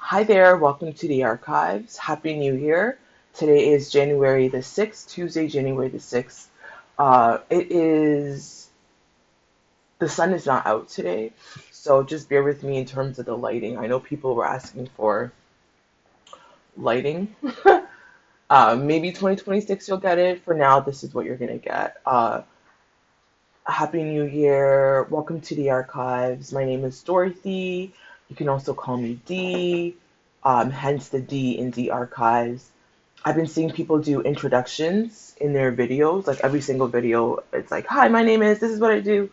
Hi there, welcome to the archives. Happy New Year. Today is January the 6th, Tuesday, January the 6th. The sun is not out today, so just bear with me in terms of the lighting. I know people were asking for lighting. Maybe 2026 you'll get it. For now, this is what you're going to get. Happy New Year. Welcome to the archives. My name is Dorothy. You can also call me D, hence the D in the archives. I've been seeing people do introductions in their videos, like every single video. It's like, hi, my name is, this is what I do.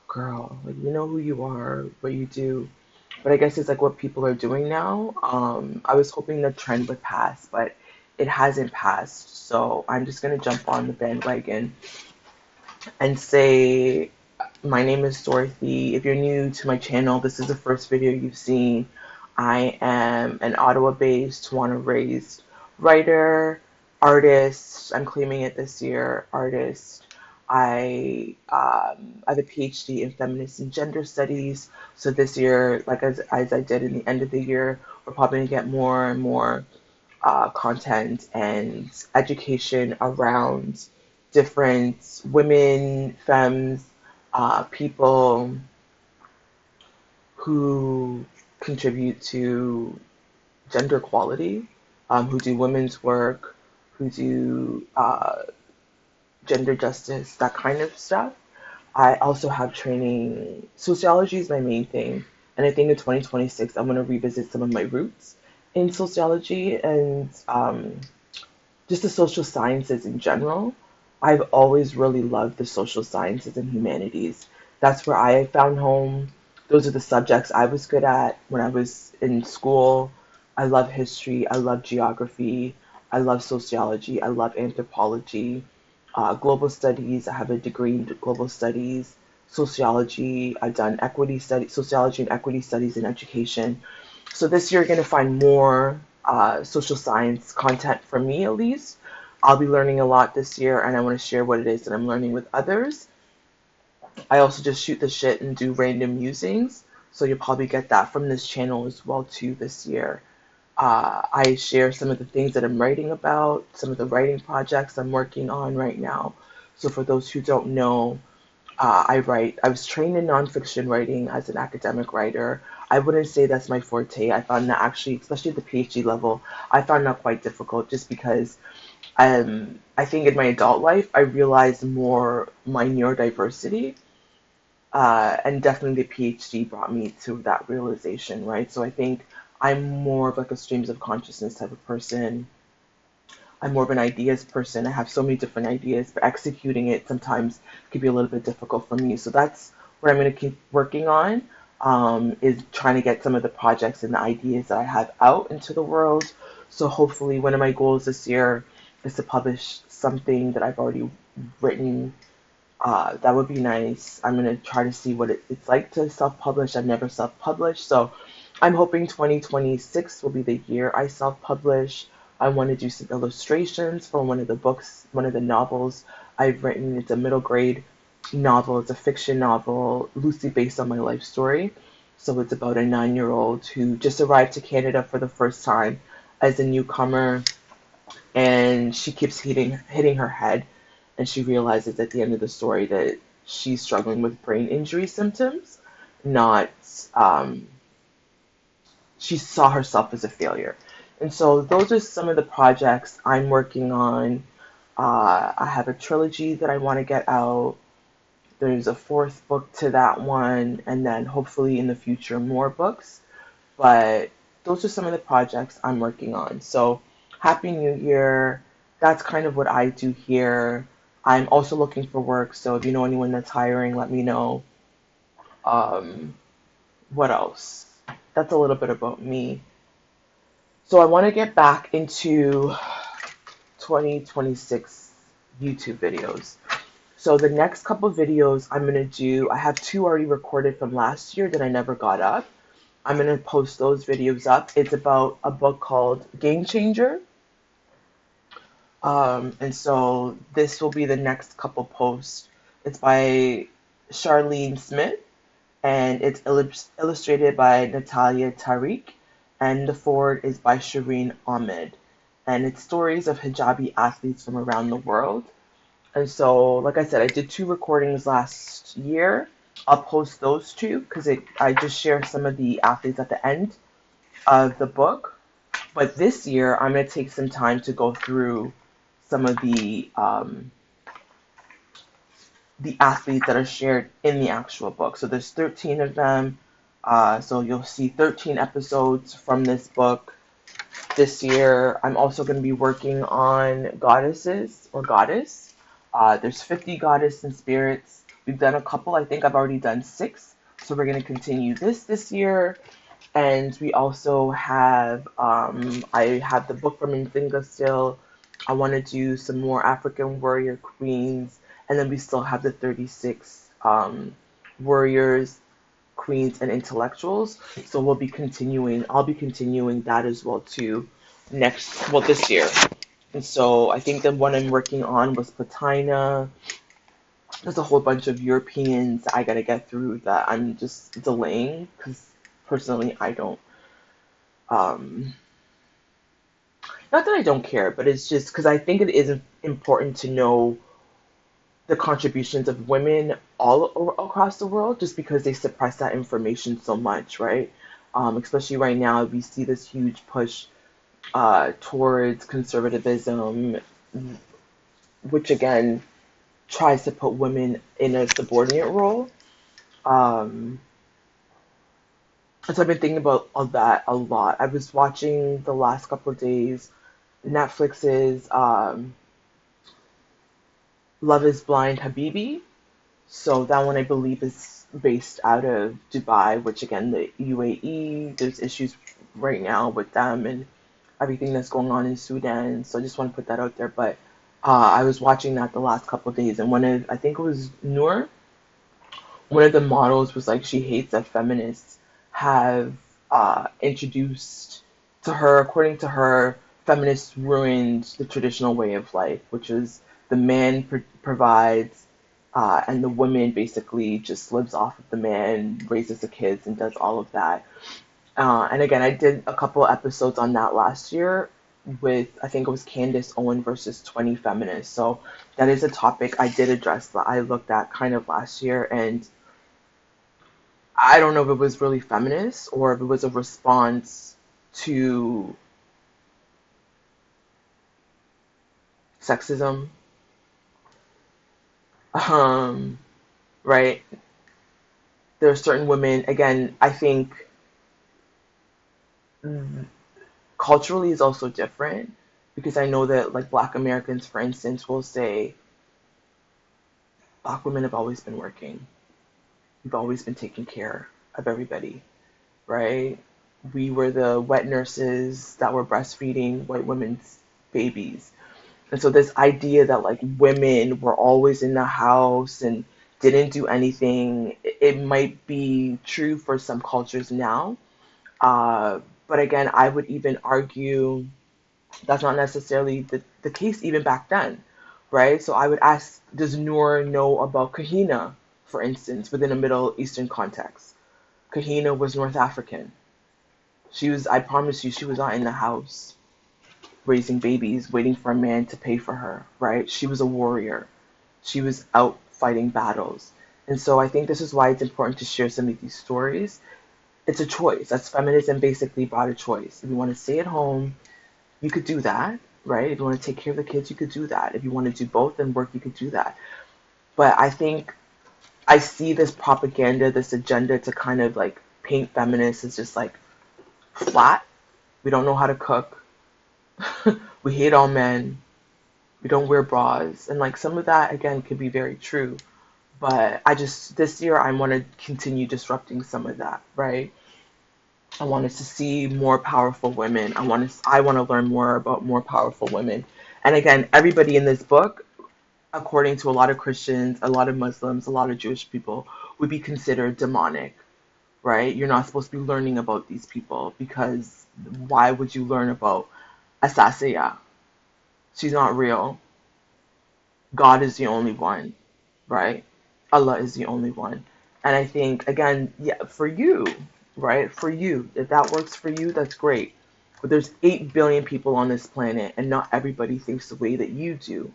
Girl, like you know who you are, what you do. But I guess it's like what people are doing now. I was hoping the trend would pass, but it hasn't passed. So I'm just gonna jump on the bandwagon and say, my name is Dorothy. If you're new to my channel, this is the first video you've seen. I am an Ottawa-based, Toronto-raised writer, artist. I'm claiming it this year, artist. I have a PhD in feminist and gender studies. So this year, like as I did in the end of the year, we're probably gonna get more and more content and education around different women, femmes, people who contribute to gender equality, who do women's work, who do gender justice, that kind of stuff. I also have training. Sociology is my main thing. And I think in 2026, I'm going to revisit some of my roots in sociology and just the social sciences in general. I've always really loved the social sciences and humanities. That's where I found home. Those are the subjects I was good at when I was in school. I love history. I love geography. I love sociology. I love anthropology, global studies. I have a degree in global studies, sociology. I've done equity studies, sociology and equity studies in education. So this year, you're going to find more social science content from me, at least. I'll be learning a lot this year, and I want to share what it is that I'm learning with others. I also just shoot the shit and do random musings, so you'll probably get that from this channel as well too this year. I share some of the things that I'm writing about, some of the writing projects I'm working on right now. So for those who don't know, I write. I was trained in nonfiction writing as an academic writer. I wouldn't say that's my forte. I found that actually, especially at the PhD level, I found that quite difficult just because I think in my adult life I realized more my neurodiversity, and definitely the PhD brought me to that realization, right? So I think I'm more of like a streams of consciousness type of person. I'm more of an ideas person. I have so many different ideas, but executing it sometimes can be a little bit difficult for me. So that's what I'm going to keep working on, is trying to get some of the projects and the ideas that I have out into the world. So hopefully one of my goals this year is to publish something that I've already written. That would be nice. I'm going to try to see what it's like to self-publish. I've never self-published, so I'm hoping 2026 will be the year I self-publish. I want to do some illustrations for one of the books, one of the novels I've written. It's a middle grade novel. It's a fiction novel, loosely based on my life story. So it's about a 9-year-old who just arrived to Canada for the first time as a newcomer, and she keeps hitting her head, and she realizes at the end of the story that she's struggling with brain injury symptoms, not she saw herself as a failure. And so those are some of the projects I'm working on. I have a trilogy that I want to get out. There's a fourth book to that one, and then hopefully in the future more books. But those are some of the projects I'm working on. So Happy New Year. That's kind of what I do here. I'm also looking for work, so if you know anyone that's hiring, let me know. Um, what else? That's a little bit about me. So I want to get back into 2026 YouTube videos. So the next couple videos I'm going to do, I have two already recorded from last year that I never got up. I'm going to post those videos up. It's about a book called Game Changer. And so this will be the next couple posts. It's by Charlene Smith. and it's illustrated by Natalia Tariq, and the forward is by Shireen Ahmed. And it's stories of hijabi athletes from around the world. And so, like I said, I did two recordings last year. I'll post those two because I just share some of the athletes at the end of the book. But this year, I'm going to take some time to go through some of the athletes that are shared in the actual book. So there's 13 of them. So you'll see 13 episodes from this book this year. I'm also going to be working on goddesses or goddess. There's 50 goddess and spirits. We've done a couple. I think I've already done 6. So we're going to continue this year. And we also have, I have the book from Nzinga still. I want to do some more African warrior queens. And then we still have the 36 warriors, queens, and intellectuals. So we'll be continuing, I'll be continuing that as well too this year. And so I think the one I'm working on was Platina. There's a whole bunch of Europeans I gotta get through that I'm just delaying because personally I don't, um, not that I don't care, but it's just because I think it is important to know the contributions of women across the world just because they suppress that information so much, right? Especially right now, we see this huge push towards conservatism, which again tries to put women in a subordinate role. Um, and so I've been thinking about all that a lot. I was watching the last couple of days Netflix's Love is Blind Habibi. So that one I believe is based out of Dubai, which again the UAE, there's issues right now with them and everything that's going on in Sudan. So I just want to put that out there. But I was watching that the last couple of days, and I think it was Noor, one of the models was like she hates that feminists have introduced to her, according to her, feminists ruined the traditional way of life, which is the man provides and the woman basically just lives off of the man, raises the kids, and does all of that. And again, I did a couple episodes on that last year with, I think it was Candace Owen versus 20 feminists. So that is a topic I did address that I looked at kind of last year. And I don't know if it was really feminist or if it was a response to sexism. Um, right? There are certain women, again, I think culturally is also different because I know that like Black Americans, for instance, will say Black women have always been working. We've always been taking care of everybody, right? We were the wet nurses that were breastfeeding white women's babies. And so this idea that like women were always in the house and didn't do anything, it might be true for some cultures now. But again, I would even argue that's not necessarily the case even back then, right? So I would ask, does Noor know about Kahina, for instance, within a Middle Eastern context? Kahina was North African. I promise you, she was not in the house raising babies, waiting for a man to pay for her, right? She was a warrior. She was out fighting battles. And so I think this is why it's important to share some of these stories. It's a choice. That's feminism basically brought a choice. If you want to stay at home, you could do that, right? If you want to take care of the kids, you could do that. If you want to do both and work, you could do that. But I think I see this propaganda, this agenda to kind of like paint feminists as just like flat. We don't know how to cook. We hate all men. We don't wear bras. And like some of that, again, could be very true. But this year, I want to continue disrupting some of that, right? I want us to see more powerful women. I want to learn more about more powerful women. And again, everybody in this book, according to a lot of Christians, a lot of Muslims, a lot of Jewish people, would be considered demonic, right? You're not supposed to be learning about these people because why would you learn about Asasiya? She's not real. God is the only one, right? Allah is the only one. And I think, again, yeah, for you, right? For you, if that works for you, that's great. But there's 8 billion people on this planet, and not everybody thinks the way that you do,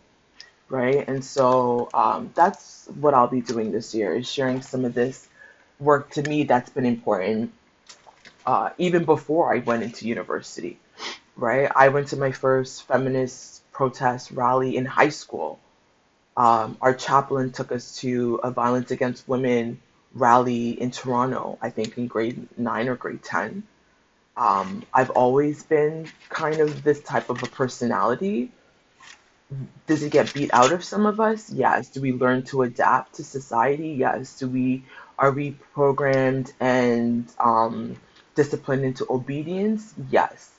right? And so that's what I'll be doing this year, is sharing some of this work to me that's been important, even before I went into university, right? I went to my first feminist protest rally in high school. Our chaplain took us to a violence against women rally in Toronto, I think in grade 9 or grade 10. I've always been kind of this type of a personality. Does it get beat out of some of us? Yes. Do we learn to adapt to society? Yes. Are we programmed and disciplined into obedience? Yes.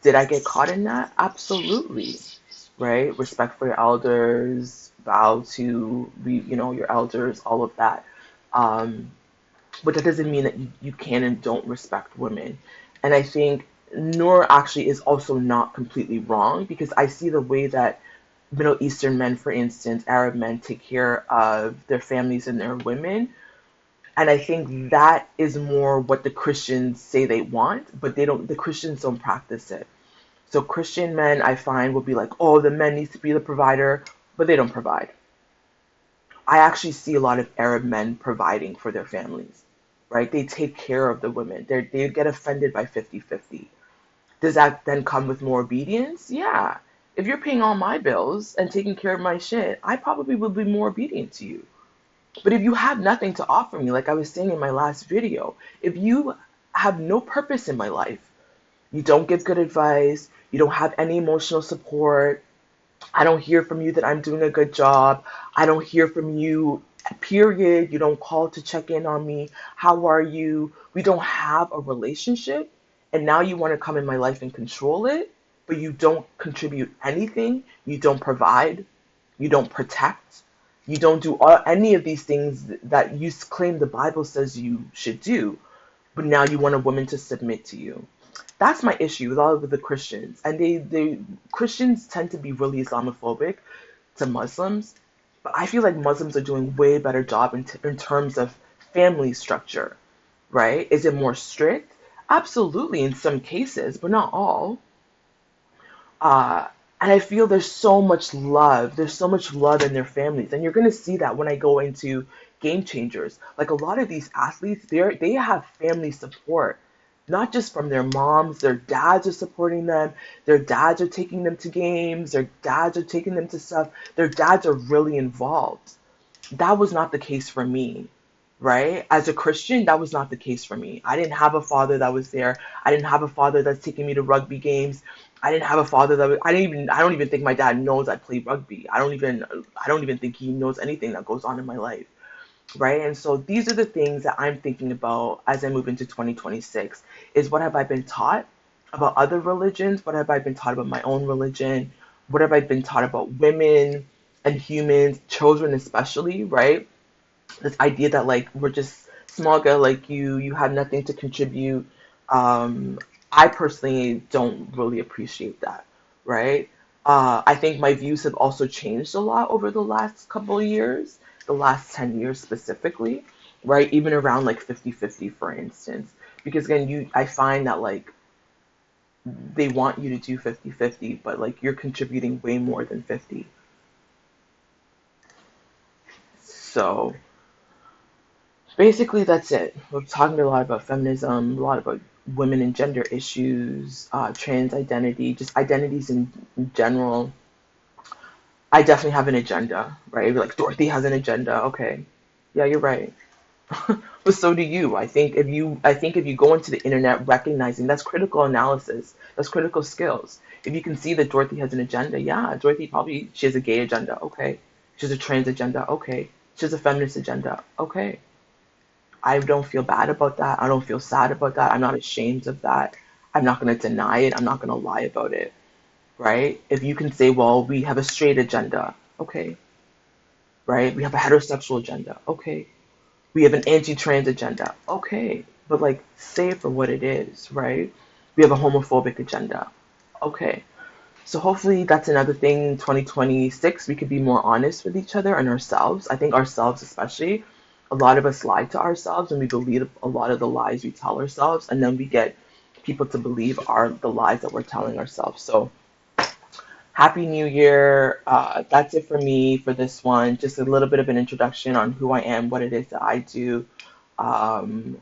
Did I get caught in that? Absolutely. Right? Respect for your elders, vow to your elders, all of that. Um, but that doesn't mean that you can and don't respect women. And I think Noor actually is also not completely wrong, because I see the way that Middle Eastern men, for instance, Arab men, take care of their families and their women. And I think that is more what the Christians say they want, but the Christians don't practice it. So Christian men, I find, will be like, oh, the men needs to be the provider, but they don't provide. I actually see a lot of Arab men providing for their families, right? They take care of the women. They get offended by 50-50. Does that then come with more obedience? Yeah. If you're paying all my bills and taking care of my shit, I probably will be more obedient to you. But if you have nothing to offer me, like I was saying in my last video, if you have no purpose in my life, you don't give good advice, you don't have any emotional support, I don't hear from you that I'm doing a good job, I don't hear from you, period, you don't call to check in on me, how are you? We don't have a relationship, and now you want to come in my life and control it, but you don't contribute anything, you don't provide, you don't protect, you don't do any of these things that you claim the Bible says you should do, but now you want a woman to submit to you. That's my issue with all of the Christians. And they Christians tend to be really Islamophobic to Muslims, but I feel like Muslims are doing way better job in terms of family structure, right? Is it more strict? Absolutely, in some cases, but not all. Uh, and I feel there's so much love. There's so much love in their families, and you're gonna see that when I go into Game Changers. Like a lot of these athletes, they have family support, not just from their moms. Their dads are supporting them. Their dads are taking them to games. Their dads are taking them to stuff. Their dads are really involved. That was not the case for me, right? As a Christian, that was not the case for me. I didn't have a father that was there. I didn't have a father that's taking me to rugby games. I didn't have a father that was, I don't even think my dad knows I play rugby. I don't even think he knows anything that goes on in my life, right? And so these are the things that I'm thinking about as I move into 2026, is what have I been taught about other religions? What have I been taught about my own religion? What have I been taught about women and humans, children especially, right? This idea that like we're just small girl like you have nothing to contribute. um I personally don't really appreciate that, right? I think my views have also changed a lot over the last couple of years, the last 10 years specifically, right? Even around like 50-50, for instance, because again, you I find that like they want you to do 50-50, but like you're contributing way more than 50. So basically, that's it. We're talking a lot about feminism, a lot about women and gender issues, trans identity, just identities in general. I definitely have an agenda, right? Like Dorothy has an agenda. Okay, yeah, you're right. But so do you. I think if you go into the internet recognizing, that's critical analysis, that's critical skills. If you can see that Dorothy has an agenda, yeah, Dorothy probably she has a gay agenda. Okay, she has a trans agenda. Okay, she has a feminist agenda. Okay, I don't feel bad about that. I don't feel sad about that. I'm not ashamed of that. I'm not going to deny it. I'm not going to lie about it, right? If you can say, well, we have a straight agenda, okay, right? We have a heterosexual agenda, okay. We have an anti-trans agenda, okay. But like, say it for what it is, right? We have a homophobic agenda, okay. So hopefully that's another thing in 2026. We could be more honest with each other and ourselves. I think ourselves especially, a lot of us lie to ourselves and we believe a lot of the lies we tell ourselves, and then we get people to believe the lies that we're telling ourselves. So Happy New Year. That's it for me for this one. Just a little bit of an introduction on who I am, what it is that I do.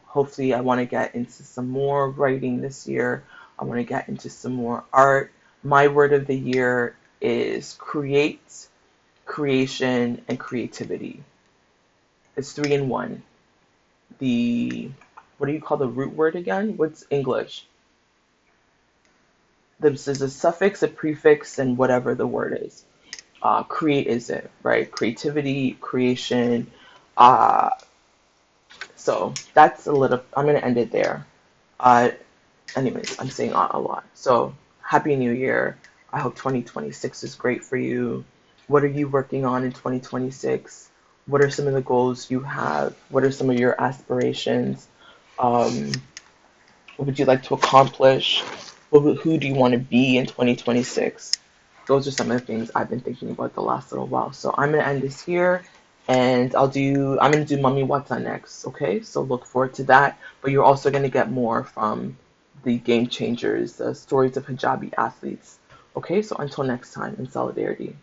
Hopefully, I want to get into some more writing this year. I want to get into some more art. My word of the year is create, creation, and creativity. It's three in one. The What do you call the root word again? What's English? There's a suffix, a prefix, and whatever the word is. Create is it, right? Creativity, creation. Uh, so that's a little, I'm going to end it there. Uh, Anyways, I'm saying a lot. So Happy New Year. I hope 2026 is great for you. What are you working on in 2026? What are some of the goals you have? What are some of your aspirations? Um, what would you like to accomplish? Who do you want to be in 2026? Those are some of the things I've been thinking about the last little while. So I'm gonna end this here, and I'm gonna do Mummy Wata next. Okay, so look forward to that. But you're also gonna get more from the Game Changers, the stories of hijabi athletes. Okay, so until next time, in solidarity.